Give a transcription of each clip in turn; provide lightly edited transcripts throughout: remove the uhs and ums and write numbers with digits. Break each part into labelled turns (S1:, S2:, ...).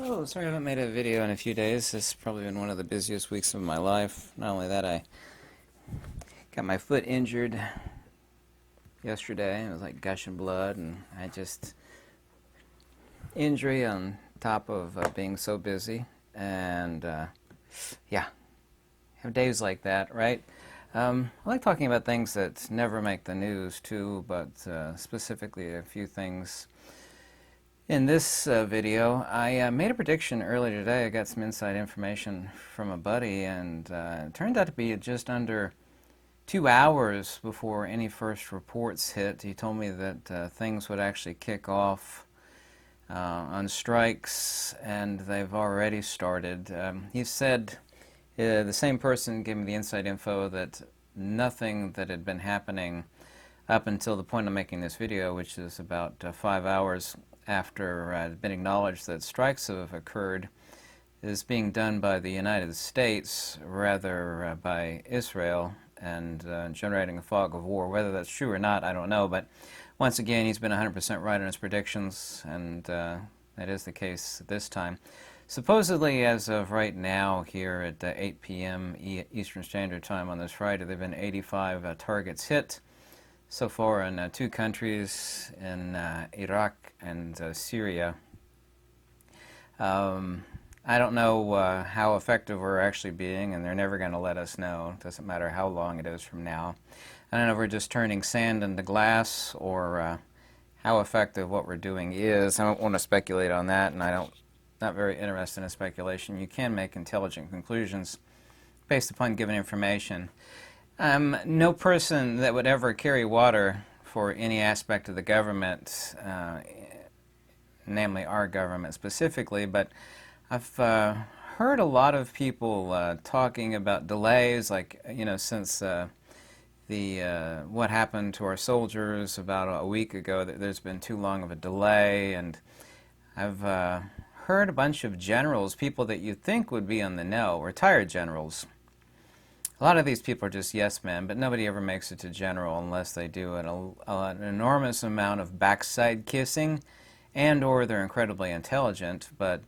S1: Oh, sorry I haven't made a video in a few days. This has probably been one of the busiest weeks of my life. Not only that, I got my foot injured yesterday. It was like gushing blood, and I just injury on top of being so busy. And yeah, have days like that, right? I like talking about things that never make the news too, but specifically a few things. In this video, I made a prediction earlier today. I got some inside information from a buddy, and it turned out to be just under 2 hours before any first reports hit. He told me that things would actually kick off on strikes, and they've already started. He said, the same person gave me the inside info that nothing that had been happening up until the point of making this video, which is about 5 hours after it had been acknowledged that strikes have occurred, is being done by the United States rather by Israel, and generating a fog of war. Whether that's true or not, I don't know, but once again, he's been 100% right on his predictions, and that is the case this time. Supposedly, as of right now, here at 8 p.m. Eastern Standard Time on this Friday, there have been 85 targets hit so far in 2 countries, in Iraq and Syria. I don't know how effective we're actually being, and they're never going to let us know. It doesn't matter how long it is from now. I don't know if we're just turning sand into glass, or how effective what we're doing is. I don't want to speculate on that, and not very interested in speculation. You can make intelligent conclusions based upon given information. No person that would ever carry water for any aspect of the government, namely our government specifically, but I've heard a lot of people talking about delays, like, since what happened to our soldiers about a week ago, that there's been too long of a delay, and I've heard a bunch of generals, people that you'd think would be on the know, retired generals. A lot of these people are just yes men, but nobody ever makes it to general unless they do an enormous amount of backside kissing, and or they're incredibly intelligent. But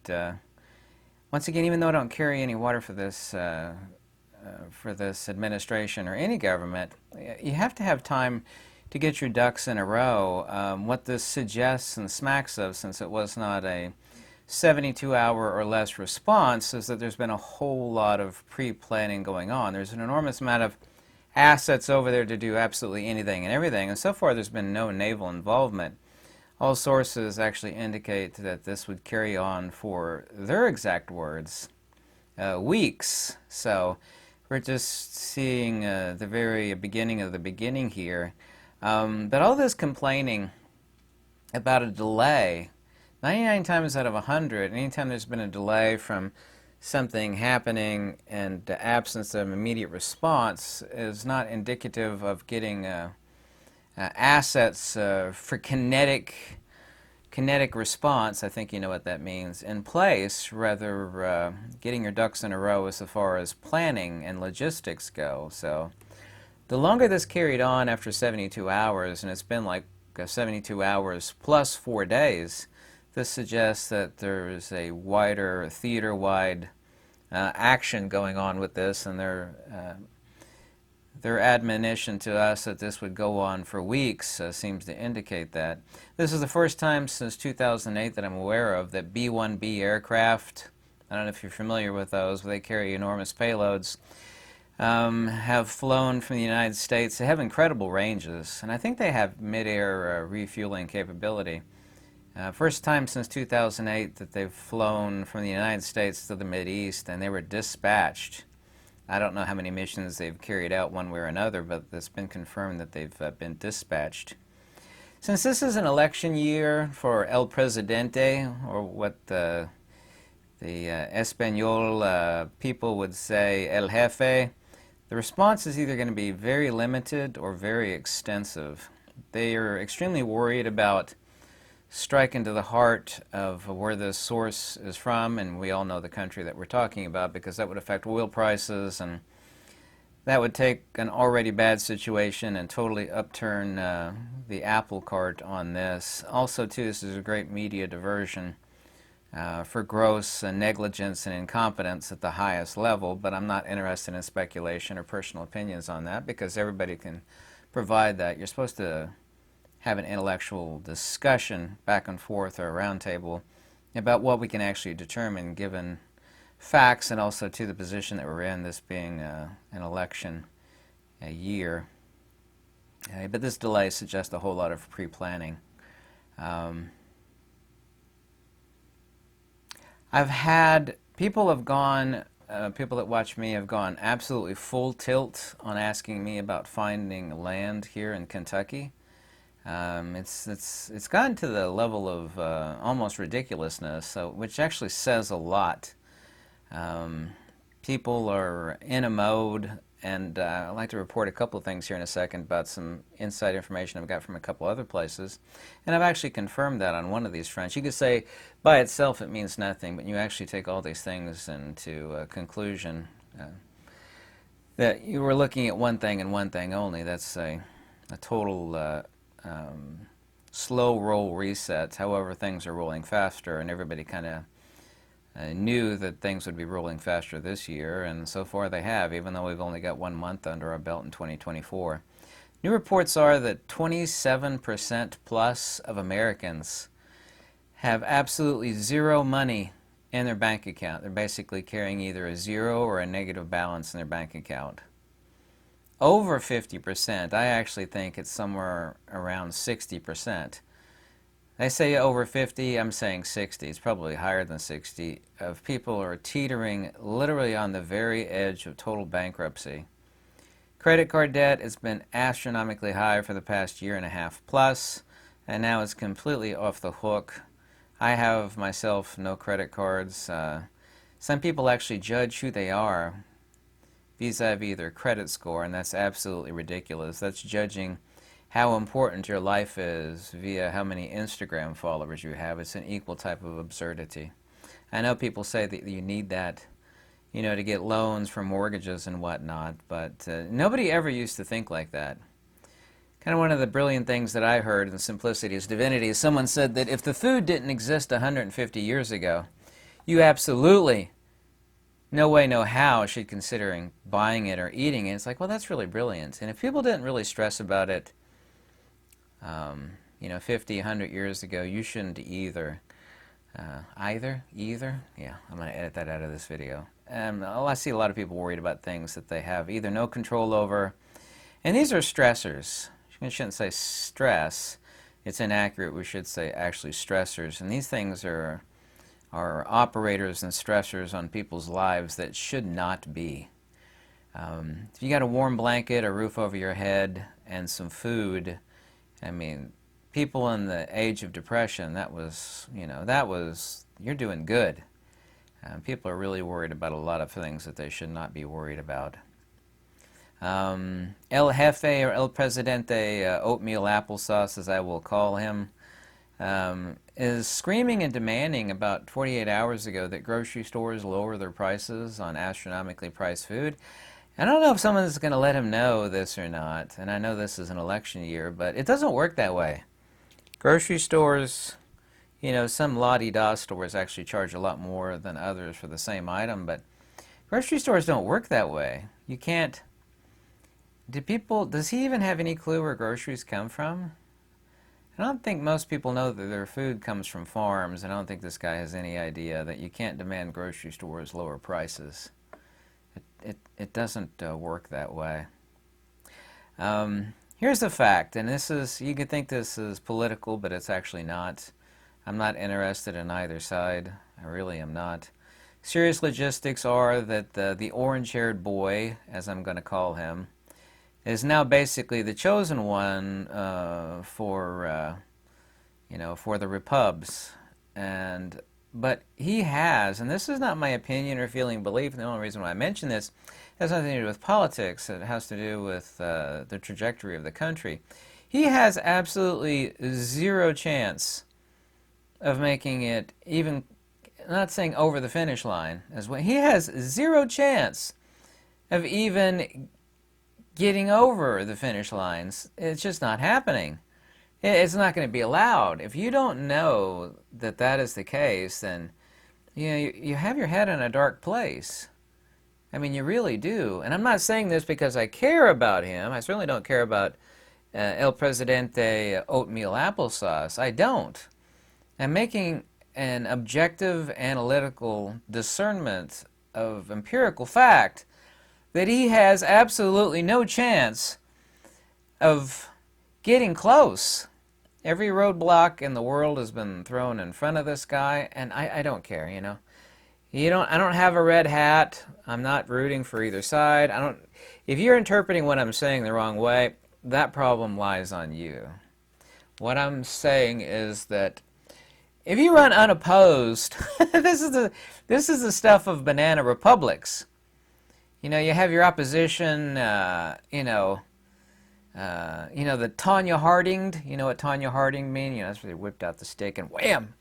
S1: once again, even though I don't carry any water for this administration or any government, you have to have time to get your ducks in a row. What this suggests and smacks of, since it was not a 72-hour or less response, is that there's been a whole lot of pre-planning going on. There's an enormous amount of assets over there to do absolutely anything and everything, and so far there's been no naval involvement. All sources actually indicate that this would carry on for, their exact words, weeks. So we're just seeing the very beginning of the beginning here. But all this complaining about a delay, 99 times out of 100, anytime there's been a delay from something happening and the absence of immediate response, is not indicative of getting assets for kinetic response. I think you know what that means, in place, rather getting your ducks in a row as far as planning and logistics go. So the longer this carried on after 72 hours, and it's been like 72 hours plus 4 days, this suggests that there's a wider, theater-wide action going on with this, and their admonition to us that this would go on for weeks seems to indicate that. This is the first time since 2008 that I'm aware of that B-1B aircraft, I don't know if you're familiar with those, but they carry enormous payloads, have flown from the United States. They have incredible ranges, and I think they have mid-air refueling capability. First time since 2008 that they've flown from the United States to the Mideast, and they were dispatched. I don't know how many missions they've carried out one way or another, but it's been confirmed that they've been dispatched. Since this is an election year for El Presidente, or what the Espanol people would say, El Jefe, the response is either going to be very limited or very extensive. They are extremely worried about striking to the heart of where this source is from, and we all know the country that we're talking about, because that would affect oil prices, and that would take an already bad situation and totally upturn the apple cart on this. Also, too, this is a great media diversion. for gross negligence and incompetence at the highest level, but I'm not interested in speculation or personal opinions on that because everybody can provide that. You're supposed to have an intellectual discussion back and forth or a round table about what we can actually determine given facts and also to the position that we're in, this being an election year. But this delay suggests a whole lot of pre-planning. I've had people have gone, people that watch me have gone absolutely full tilt on asking me about finding land here in Kentucky. It's gotten to the level of almost ridiculousness, which actually says a lot. People are in a mode, and I'd like to report a couple of things here in a second about some inside information I've got from a couple other places. And I've actually confirmed that on one of these fronts. You could say by itself it means nothing, but you actually take all these things into a conclusion that you were looking at one thing and one thing only. That's a total slow roll reset. However, things are rolling faster, and everybody kind of knew that things would be rolling faster this year, and so far they have, even though we've only got 1 month under our belt in 2024. New reports are that 27% plus of Americans have absolutely zero money in their bank account. They're basically carrying either a zero or a negative balance in their bank account. Over 50%, I actually think it's somewhere around 60%. They say over 50, I'm saying 60. It's probably higher than 60 of people are teetering literally on the very edge of total bankruptcy. Credit card debt has been astronomically high for the past year and a half plus, and now it's completely off the hook. I have myself no credit cards. Some people actually judge who they are vis-a-vis their credit score, and that's absolutely ridiculous. That's judging how important your life is via how many Instagram followers you have. It's an equal type of absurdity. I know people say that you need that, you know, to get loans for mortgages and whatnot, but nobody ever used to think like that. Kind of one of the brilliant things that I heard in Simplicity is Divinity is someone said that if the food didn't exist 150 years ago, you absolutely, no way, no how, should considering buying it or eating it. It's like, well, that's really brilliant. And if people didn't really stress about it, 50, 100 years ago, you shouldn't either. Either? Yeah, I'm going to edit that out of this video. I see a lot of people worried about things that they have either no control over, and these are stressors. We shouldn't say stress. It's inaccurate. We should say actually stressors. And these things are operators and stressors on people's lives that should not be. If you got a warm blanket, a roof over your head, and some food, I mean, people in the age of depression, that was, you're doing good. People are really worried about a lot of things that they should not be worried about. El Jefe, or El Presidente, oatmeal applesauce, as I will call him, is screaming and demanding about 48 hours ago that grocery stores lower their prices on astronomically priced food. I don't know if someone's going to let him know this or not, and I know this is an election year, but it doesn't work that way. Grocery stores, some la-di-da stores actually charge a lot more than others for the same item, but grocery stores don't work that way. You can't. Does he even have any clue where groceries come from? I don't think most people know that their food comes from farms, and I don't think this guy has any idea that you can't demand grocery stores lower prices. It doesn't work that way. Here's the fact, and you could think this is political, but it's actually not. I'm not interested in either side. I really am not. Serious logistics are that the orange-haired boy, as I'm going to call him, is now basically the chosen one for the repubs. But he has, and this is not my opinion or feeling belief, and the only reason why I mention this has nothing to do with politics. It has to do with the trajectory of the country. He has absolutely zero chance of making it even, not saying over the finish line, as well. He has zero chance of even getting over the finish lines. It's just not happening. It's not going to be allowed. If you don't know that that is the case, then you have your head in a dark place. I mean, you really do. And I'm not saying this because I care about him. I certainly don't care about El Presidente oatmeal applesauce. I don't. I'm making an objective analytical discernment of empirical fact that he has absolutely no chance of getting close. Every roadblock in the world has been thrown in front of this guy, and I don't care, you know. I don't have a red hat. I'm not rooting for either side. If you're interpreting what I'm saying the wrong way, that problem lies on you. What I'm saying is that if you run unopposed, this is the stuff of banana republics. You know, you have your opposition, the Tanya Hardinged. You know what Tanya Harding mean? You know, that's where they whipped out the stick and wham!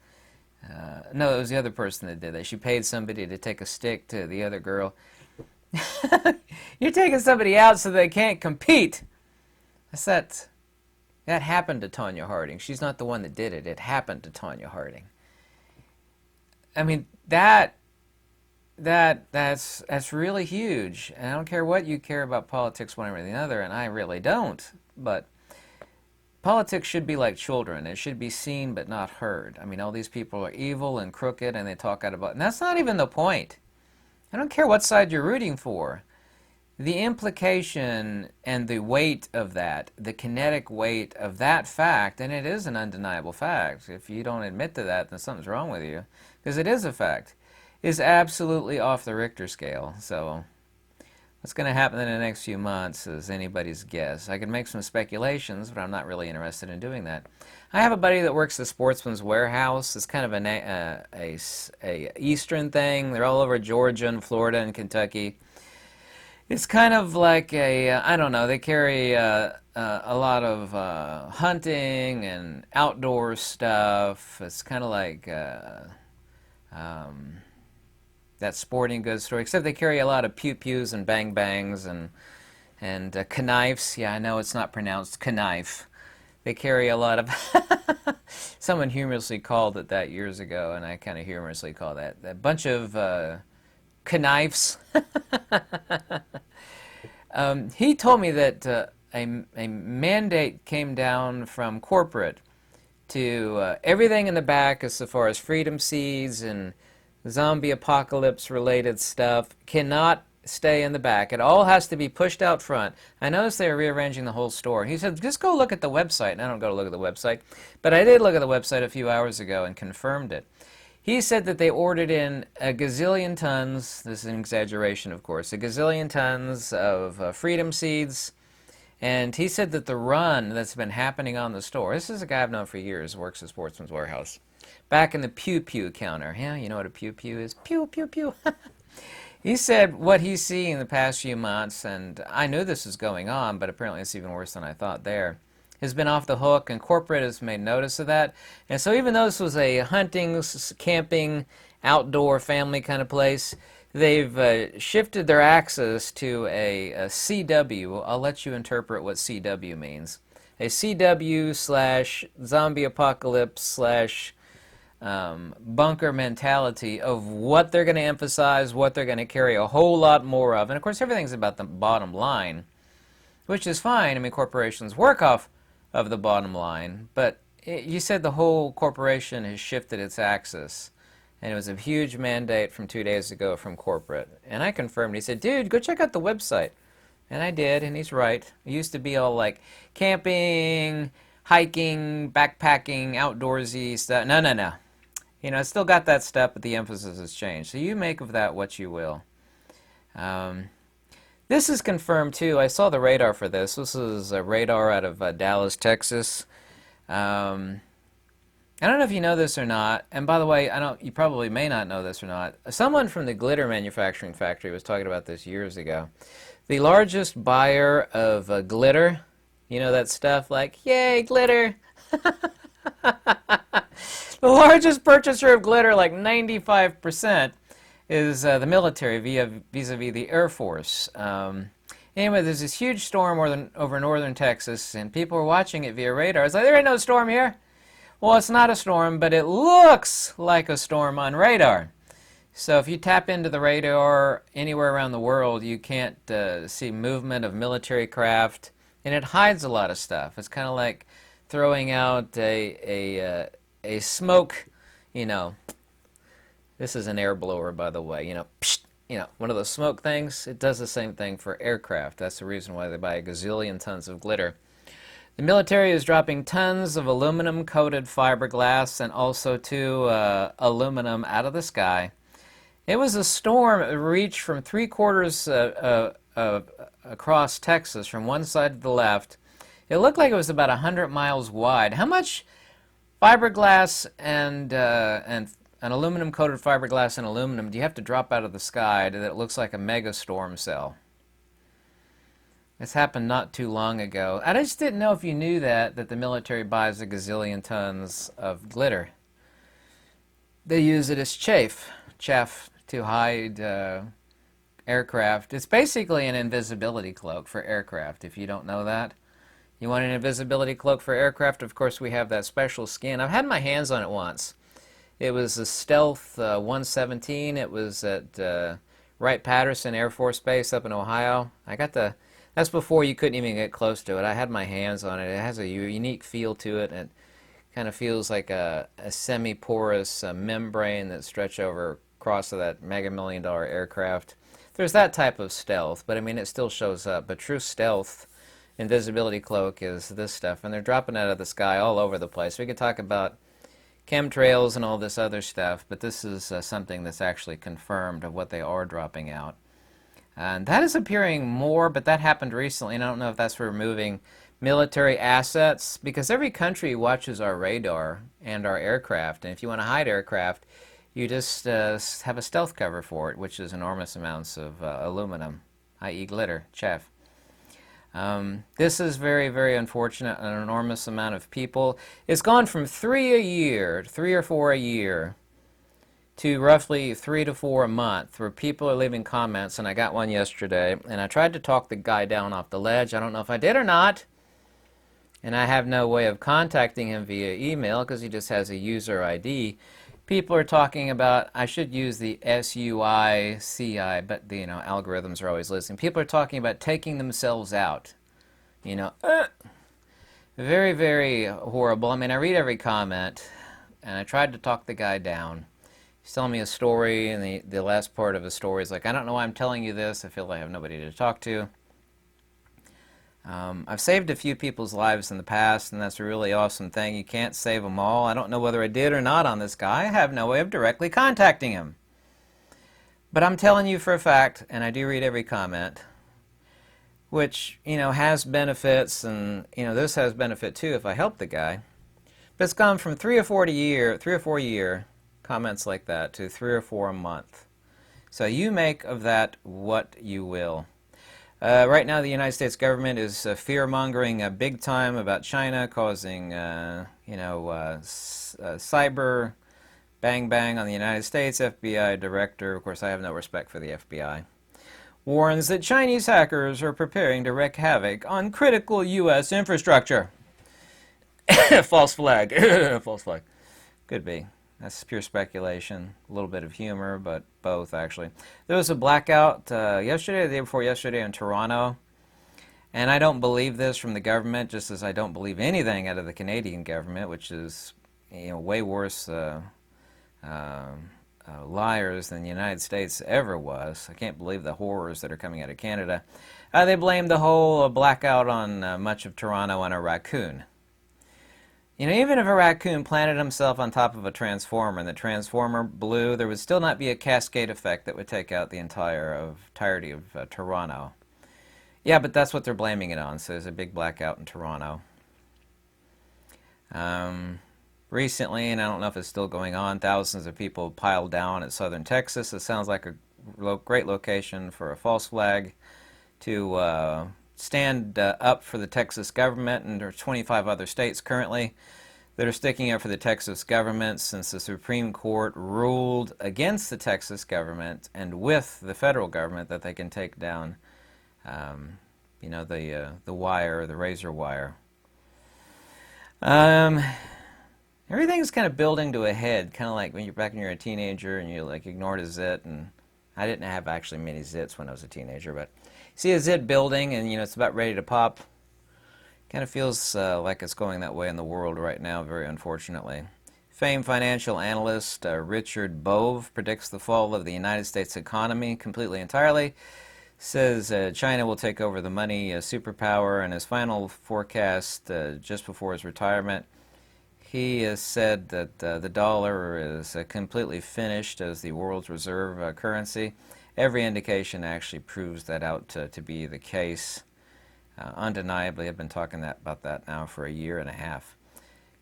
S1: No, it was the other person that did that. She paid somebody to take a stick to the other girl. You're taking somebody out so they can't compete. That happened to Tanya Harding. She's not the one that did it. It happened to Tanya Harding. I mean, that's really huge. And I don't care what you care about politics one way or the other, and I really don't. But politics should be like children. It should be seen but not heard. I mean, all these people are evil and crooked, and they talk out about... And that's not even the point. I don't care what side you're rooting for. The implication and the weight of that, the kinetic weight of that fact, and it is an undeniable fact. If you don't admit to that, then something's wrong with you, because it is a fact, is absolutely off the Richter scale. So what's going to happen in the next few months is anybody's guess. I can make some speculations, but I'm not really interested in doing that. I have a buddy that works at Sportsman's Warehouse. It's kind of a eastern thing. They're all over Georgia and Florida and Kentucky. It's kind of like I don't know, they carry a lot of hunting and outdoor stuff. It's kind of like that sporting goods store, except they carry a lot of pew-pews and bang-bangs and knives. Yeah, I know it's not pronounced knife. They carry a lot of... Someone humorously called it that years ago, and I kind of humorously call that a bunch of knives. He told me that a mandate came down from corporate to everything in the back as far as freedom seeds and zombie apocalypse related stuff cannot stay in the back. It all has to be pushed out front. I noticed they were rearranging the whole store. He said, just go look at the website. And I don't go to look at the website, but I did look at the website a few hours ago and confirmed it. He said that they ordered in a gazillion tons, this is an exaggeration of course, a gazillion tons of freedom seeds, and he said that the run that's been happening on the store, this is a guy I've known for years, works at Sportsman's Warehouse, back in the pew-pew counter. Yeah, you know what a pew-pew is? Pew-pew-pew. He said what he's seeing in the past few months, and I knew this was going on, but apparently it's even worse than I thought there, has been off the hook, and corporate has made notice of that. And so even though this was a hunting, camping, outdoor family kind of place, they've shifted their axis to a CW. I'll let you interpret what CW means. A CW slash zombie apocalypse slash bunker mentality of what they're going to emphasize, what they're going to carry a whole lot more of. And of course everything's about the bottom line, which is fine. I mean, corporations work off of the bottom line, but you said the whole corporation has shifted its axis, and it was a huge mandate from 2 days ago from corporate. And I confirmed. He said, dude, go check out the website. And I did, and he's right. It used to be all like camping, hiking, backpacking, outdoorsy stuff. No, no, no. You know, it's still got that stuff, but the emphasis has changed. So you make of that what you will. This is confirmed too. I saw the radar for this. This is a radar out of Dallas, Texas. I don't know if you know this or not. And by the way, you probably may not know this or not. Someone from the glitter manufacturing factory was talking about this years ago. The largest buyer of glitter, you know that stuff like, yay, glitter. The largest purchaser of glitter, like 95%. Is the military vis-a-vis the Air Force. Anyway, there's this huge storm over northern Texas, and people are watching it via radar. It's like, there ain't no storm here. Well, it's not a storm, but it looks like a storm on radar. So if you tap into the radar anywhere around the world, you can't see movement of military craft, and it hides a lot of stuff. It's kind of like throwing out a smoke, you know. This is an air blower, by the way. Psh, one of those smoke things. It does the same thing for aircraft. That's the reason why they buy a gazillion tons of glitter. The military is dropping tons of aluminum-coated fiberglass and also aluminum out of the sky. It was a storm. It reached from 3/4 across Texas from one side to the left. It looked like it was about 100 miles wide. How much fiberglass and an aluminum-coated fiberglass and aluminum do you have to drop out of the sky that it looks like a mega storm cell? This happened not too long ago. I just didn't know if you knew that the military buys a gazillion tons of glitter. They use it as chaff to hide aircraft. It's basically an invisibility cloak for aircraft, if you don't know that. You want an invisibility cloak for aircraft? Of course, we have that special skin. I've had my hands on it once. It was a Stealth 117. It was at Wright-Patterson Air Force Base up in Ohio. That's before you couldn't even get close to it. I had my hands on it. It has a unique feel to it. It kind of feels like a semi-porous membrane that stretches over across to that mega-million-dollar aircraft. There's that type of stealth, but I mean, it still shows up. But true stealth, invisibility cloak, is this stuff, and they're dropping out of the sky all over the place. We could talk about chemtrails and all this other stuff, but this is something that's actually confirmed of what they are dropping out. And that is appearing more, but that happened recently, and I don't know if that's for removing military assets, because every country watches our radar and our aircraft, and if you want to hide aircraft, you just have a stealth cover for it, which is enormous amounts of aluminum, i.e. glitter, chaff. This is very, very unfortunate. An enormous amount of people. It's gone from 3 or 4 a year, to roughly 3 to 4 a month, where people are leaving comments, and I got one yesterday, and I tried to talk the guy down off the ledge. I don't know if I did or not, and I have no way of contacting him via email because he just has a user ID. People are talking about, I should use the SUICI, but the algorithms are always listening. People are talking about taking themselves out. Very, very horrible. I mean, I read every comment, and I tried to talk the guy down. He's telling me a story, and the last part of the story is like, I don't know why I'm telling you this. I feel like I have nobody to talk to. I've saved a few people's lives in the past, and that's a really awesome thing. You can't save them all. I don't know whether I did or not on this guy. I have no way of directly contacting him. But I'm telling you for a fact, and I do read every comment, which, has benefits, and, this has benefit too if I help the guy. But it's gone from 3 or 4 a year comments like that to 3 or 4 a month. So you make of that what you will. Right now, the United States government is fear-mongering big time about China causing, cyber bang-bang on the United States. FBI director, of course, I have no respect for the FBI, warns that Chinese hackers are preparing to wreak havoc on critical U.S. infrastructure. False flag. False flag. Could be. That's pure speculation, a little bit of humor, but both, actually. There was a blackout yesterday, the day before yesterday, in Toronto, and I don't believe this from the government, just as I don't believe anything out of the Canadian government, which is, way worse liars than the United States ever was. I can't believe the horrors that are coming out of Canada. They blamed the whole blackout on much of Toronto on a raccoon. Even if a raccoon planted himself on top of a transformer and the transformer blew, there would still not be a cascade effect that would take out the entirety of Toronto. Yeah, but that's what they're blaming it on, so there's a big blackout in Toronto. Recently, and I don't know if it's still going on, thousands of people piled down at southern Texas. It sounds like a great location for a false flag to stand up for the Texas government, and there are 25 other states currently that are sticking up for the Texas government since the Supreme Court ruled against the Texas government and with the federal government that they can take down, the wire, the razor wire. Everything's kind of building to a head, kind of like when you're back when you're a teenager and you like ignored a zit. And I didn't have actually many zits when I was a teenager, but see a zit building and it's about ready to pop. Kind of feels like it's going that way in the world right now, very unfortunately. Famed financial analyst Richard Bove predicts the fall of the United States economy completely entirely. Says China will take over the money superpower. In his final forecast just before his retirement, he has said that the dollar is completely finished as the world's reserve currency. Every indication actually proves that out to be the case. Undeniably, I've been talking about that now for a year and a half.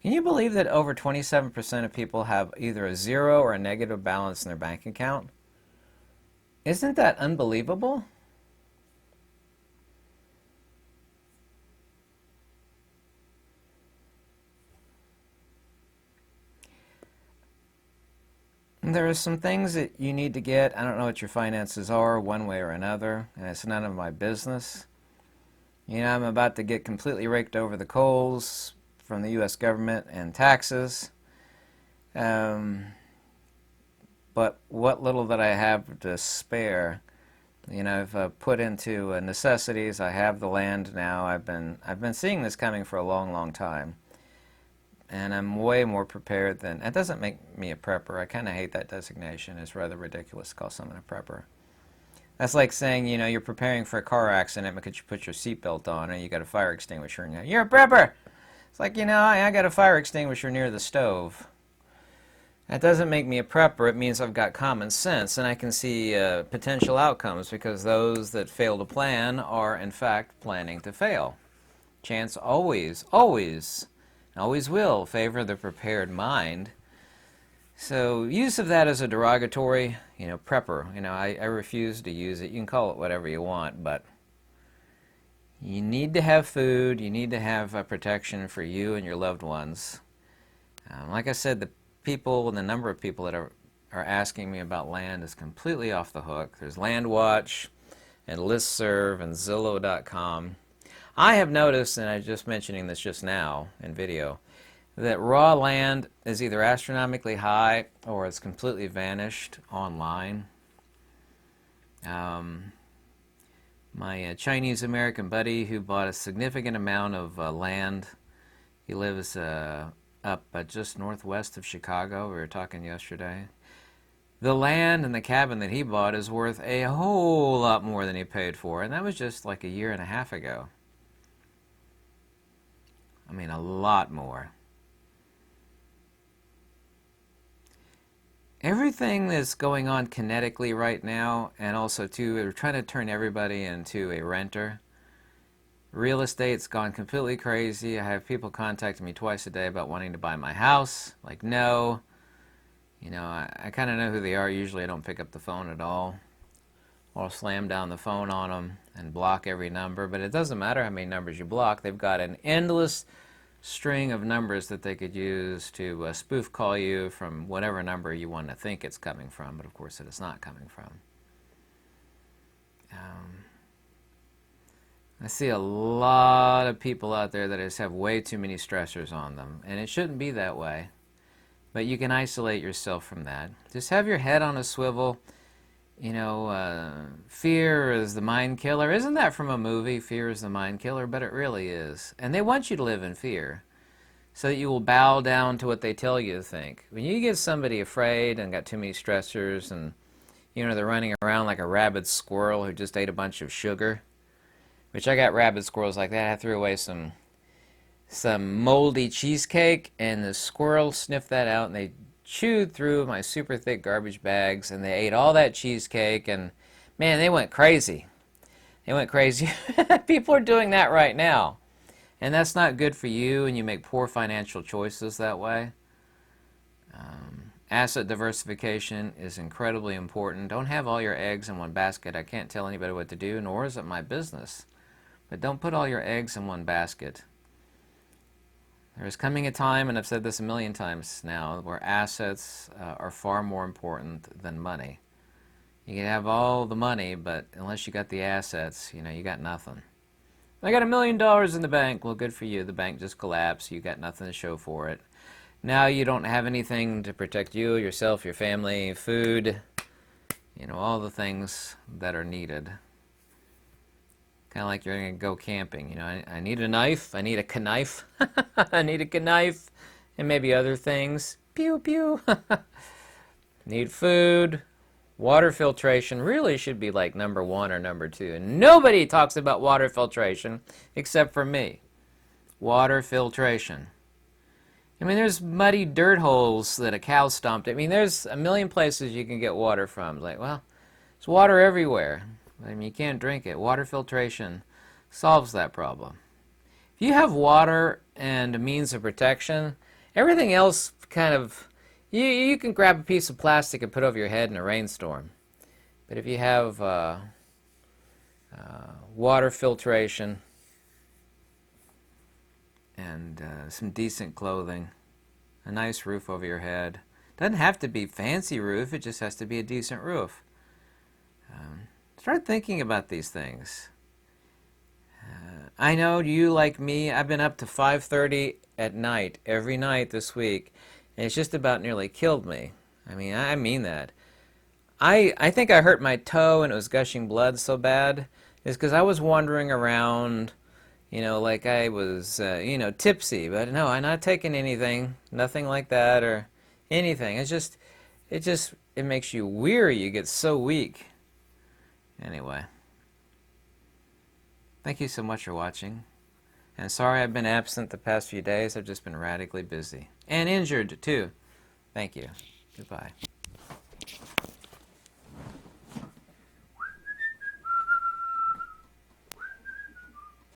S1: Can you believe that over 27% of people have either a zero or a negative balance in their bank account? Isn't that unbelievable? There are some things that you need to get. I don't know what your finances are one way or another, and it's none of my business. I'm about to get completely raked over the coals from the U.S. government and taxes. But what little that I have to spare, I've put into necessities. I have the land now. I've been seeing this coming for a long, long time. And I'm way more prepared than... It doesn't make me a prepper. I kind of hate that designation. It's rather ridiculous to call someone a prepper. That's like saying, you're preparing for a car accident because you put your seatbelt on and you got a fire extinguisher and you're a prepper. It's like, I got a fire extinguisher near the stove. That doesn't make me a prepper. It means I've got common sense and I can see potential outcomes, because those that fail to plan are, in fact, planning to fail. Chance always, always, always will favor the prepared mind. So use of that as a derogatory, prepper, I refuse to use it. You can call it whatever you want, but you need to have food. You need to have protection for you and your loved ones. Like I said, the number of people that are asking me about land is completely off the hook. There's LandWatch and Listserv and Zillow.com. I have noticed, and I was just mentioning this just now in video, that raw land is either astronomically high or it's completely vanished online. My Chinese-American buddy who bought a significant amount of land, he lives up just northwest of Chicago. We were talking yesterday. The land and the cabin that he bought is worth a whole lot more than he paid for, and that was just like a year and a half ago. I mean, a lot more. Everything that's going on kinetically right now, and also too, we're trying to turn everybody into a renter. Real estate's gone completely crazy. I have people contacting me twice a day about wanting to buy my house. Like, no. I kind of know who they are. Usually I don't pick up the phone at all. Or I'll slam down the phone on them and block every number. But it doesn't matter how many numbers you block. They've got an endless string of numbers that they could use to spoof call you from whatever number you want to think it's coming from, but of course it is not coming from. I see a lot of people out there that just have way too many stressors on them, and it shouldn't be that way, but you can isolate yourself from that. Just have your head on a swivel. Fear is the mind killer. Isn't that from a movie, Fear is the Mind Killer? But it really is. And they want you to live in fear so that you will bow down to what they tell you to think. When you get somebody afraid and got too many stressors and, they're running around like a rabid squirrel who just ate a bunch of sugar, which I got rabid squirrels like that. I threw away some moldy cheesecake, and the squirrel sniffed that out, and they chewed through my super thick garbage bags, and they ate all that cheesecake, and man, they went crazy. They went crazy. People are doing that right now, and that's not good for you, and you make poor financial choices that way. Asset diversification is incredibly important. Don't have all your eggs in one basket. I can't tell anybody what to do, nor is it my business, but don't put all your eggs in one basket. There is coming a time, and I've said this a million times now, where assets are far more important than money. You can have all the money, but unless you got the assets, you got nothing. I got $1 million in the bank. Well, good for you. The bank just collapsed. You got nothing to show for it. Now you don't have anything to protect you, yourself, your family, food, you know, all the things that are needed. Kind of like you're going to go camping. You know, I need a knife. I need a knife. I need a knife, and maybe other things. Pew pew. Need food. Water filtration really should be like number 1 or number 2. And nobody talks about water filtration except for me. Water filtration. I mean, there's muddy dirt holes that a cow stomped. I mean, there's a million places you can get water from. Like, well, there's water everywhere. I mean, you can't drink it. Water filtration solves that problem. If you have water and a means of protection, everything else kind of, you can grab a piece of plastic and put over your head in a rainstorm. But if you have water filtration and some decent clothing, a nice roof over your head, doesn't have to be fancy roof, it just has to be a decent roof. Start thinking about these things. I know you, like me, I've been up to 5:30 at night every night this week, and it's just about nearly killed me. I mean that. I think I hurt my toe and it was gushing blood so bad is because I was wandering around, you know, like I was, you know, tipsy. But no, I'm not taking anything, nothing like that or anything. It makes you weary. You get so weak. Anyway, thank you so much for watching. And sorry I've been absent the past few days. I've just been radically busy. And injured, too. Thank you. Goodbye.